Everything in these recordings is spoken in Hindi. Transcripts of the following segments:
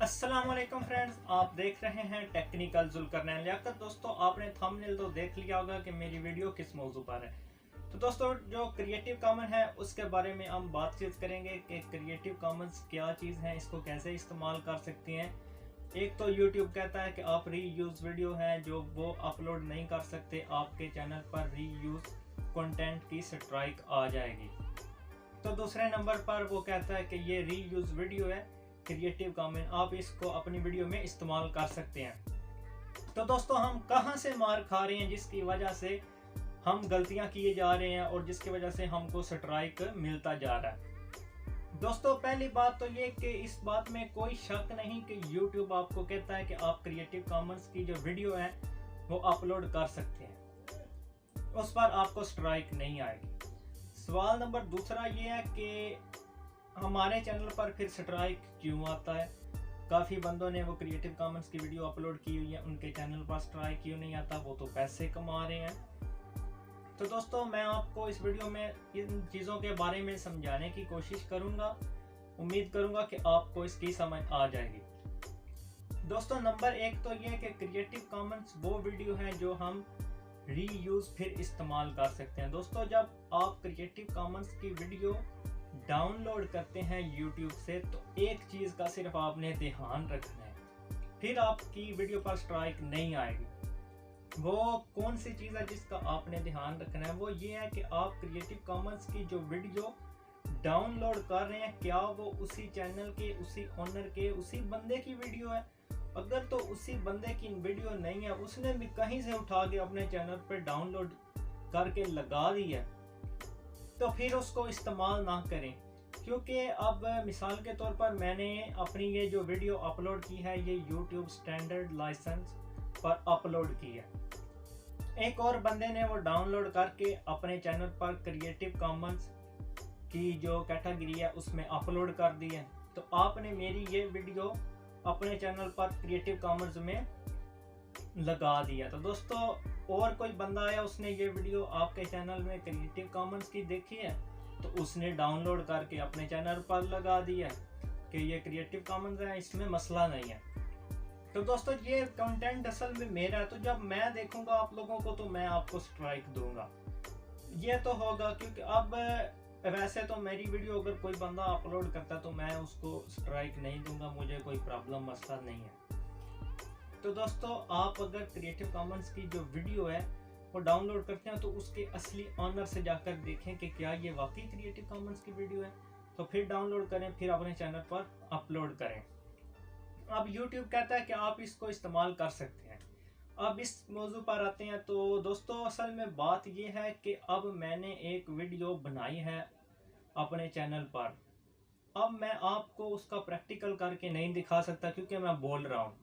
अस्सलाम वालेकुम फ्रेंड्स, आप देख रहे हैं टेक्निकल जुल्करनैन लियाकत। दोस्तों, आपने थंबनेल तो देख लिया होगा कि मेरी वीडियो किस मौजू पर है। तो दोस्तों, जो क्रिएटिव कॉमन है उसके बारे में हम बातचीत करेंगे कि क्रिएटिव कॉमन्स क्या चीज़ है, इसको कैसे इस्तेमाल कर सकते हैं। एक तो यूट्यूब कहता है कि आप री यूज़ वीडियो हैं जो वो अपलोड नहीं कर सकते, आपके चैनल पर री यूज़ कंटेंट की स्ट्राइक आ जाएगी। तो दूसरे नंबर पर वो कहता है कि ये री यूज़ वीडियो है, क्रिएटिव कॉमन, आप इसको अपनी वीडियो में इस्तेमाल कर सकते हैं। तो दोस्तों, हम कहां से मार खा रहे हैं जिसकी वजह से हम गलतियां किए जा रहे हैं और जिसकी वजह से हमको स्ट्राइक मिलता जा रहा है। दोस्तों, पहली बात तो ये कि इस बात में कोई शक नहीं कि YouTube आपको कहता है कि आप क्रिएटिव कॉमन्स की जो वीडियो है वो अपलोड कर सकते हैं, उस पर आपको स्ट्राइक नहीं आएगी। सवाल नंबर दूसरा ये है कि हमारे चैनल पर फिर स्ट्राइक क्यों आता है। काफ़ी बंदों ने वो क्रिएटिव कॉमन्स की वीडियो अपलोड की हुई है, उनके चैनल पर स्ट्राइक क्यों नहीं आता, वो तो पैसे कमा रहे हैं। तो दोस्तों, मैं आपको इस वीडियो में इन चीज़ों के बारे में समझाने की कोशिश करूंगा। उम्मीद करूंगा कि आपको इसकी समझ आ जाएगी। दोस्तों, नंबर एक तो ये कि क्रिएटिव कॉमन्स वो वीडियो है जो हम रीयूज़ फिर इस्तेमाल कर सकते हैं। दोस्तों, जब आप क्रिएटिव कॉमन्स की वीडियो डाउनलोड करते हैं YouTube से, तो एक चीज़ का सिर्फ आपने ध्यान रखना है, फिर आपकी वीडियो पर स्ट्राइक नहीं आएगी। वो कौन सी चीज़ है जिसका आपने ध्यान रखना है, वो ये है कि आप क्रिएटिव कॉमन्स की जो वीडियो डाउनलोड कर रहे हैं, क्या वो उसी चैनल के, उसी ओनर के, उसी बंदे की वीडियो है। अगर तो उसी बंदे की वीडियो नहीं है, उसने भी कहीं से उठा के अपने चैनल पर डाउनलोड करके लगा दी है, तो फिर उसको इस्तेमाल ना करें। क्योंकि अब मिसाल के तौर पर मैंने अपनी ये जो वीडियो अपलोड की है, ये YouTube स्टैंडर्ड लाइसेंस पर अपलोड की है। एक और बंदे ने वो डाउनलोड करके अपने चैनल पर क्रिएटिव कॉमन्स की जो कैटेगरी है उसमें अपलोड कर दी है। तो आपने मेरी ये वीडियो अपने चैनल पर क्रिएटिव कॉमन्स में लगा दिया। तो दोस्तों, और कोई बंदा आया, उसने ये वीडियो आपके चैनल में क्रिएटिव कॉमन्स की देखी है, तो उसने डाउनलोड करके अपने चैनल पर लगा दिया कि ये क्रिएटिव कॉमन्स है, इसमें मसला नहीं है। तो दोस्तों, ये कंटेंट असल में मेरा है, तो जब मैं देखूंगा आप लोगों को तो मैं आपको स्ट्राइक दूंगा। ये तो होगा, क्योंकि अब वैसे तो मेरी वीडियो अगर कोई बंदा अपलोड करता तो मैं उसको स्ट्राइक नहीं दूंगा, मुझे कोई प्रॉब्लम मसला नहीं है। तो दोस्तों, आप अगर क्रिएटिव कॉमन्स की जो वीडियो है वो डाउनलोड करते हैं तो उसके असली ऑनर से जाकर देखें कि क्या ये वाकई क्रिएटिव कॉमन्स की वीडियो है, तो फिर डाउनलोड करें, फिर अपने चैनल पर अपलोड करें। अब YouTube कहता है कि आप इसको इस्तेमाल कर सकते हैं। अब इस मौजू पर आते हैं। तो दोस्तों, असल में बात ये है कि अब मैंने एक वीडियो बनाई है अपने चैनल पर। अब मैं आपको उसका प्रैक्टिकल करके नहीं दिखा सकता क्योंकि मैं बोल रहा हूँ।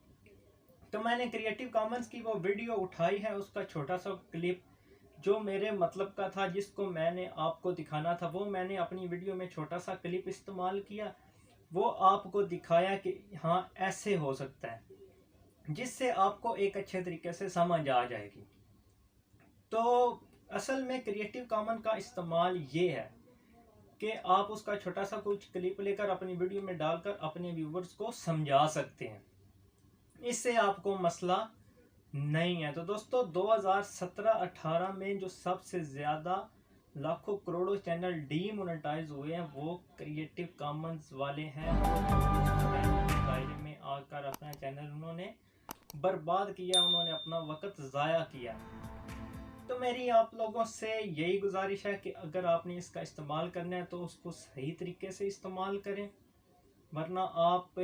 तो मैंने क्रिएटिव कॉमन्स की वो वीडियो उठाई है, उसका छोटा सा क्लिप जो मेरे मतलब का था, जिसको मैंने आपको दिखाना था, वो मैंने अपनी वीडियो में छोटा सा क्लिप इस्तेमाल किया। वो आपको दिखाया कि हाँ ऐसे हो सकता है, जिससे आपको एक अच्छे तरीके से समझ आ जाएगी। तो असल में क्रिएटिव कॉमन का इस्तेमाल ये है कि आप उसका छोटा सा कुछ क्लिप लेकर अपनी वीडियो में डालकर अपने व्यूवर्स को समझा सकते हैं, इससे आपको मसला नहीं है। तो दोस्तों, 2017-18 में जो सबसे ज़्यादा लाखों करोड़ों चैनल डीमोनेटाइज हुए हैं वो क्रिएटिव कॉमन्स वाले हैं। दायरे में आकर अपना चैनल उन्होंने बर्बाद किया, उन्होंने अपना वक्त ज़ाया किया। तो मेरी आप लोगों से यही गुजारिश है कि अगर आपने इसका इस्तेमाल करना है तो उसको सही तरीके से इस्तेमाल करें, वरना आप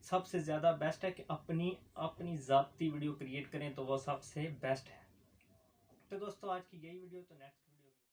सबसे ज़्यादा बेस्ट है कि अपनी ज़ाती वीडियो क्रिएट करें, तो वो सबसे बेस्ट है। तो दोस्तों, आज की यही वीडियो, तो नेक्स्ट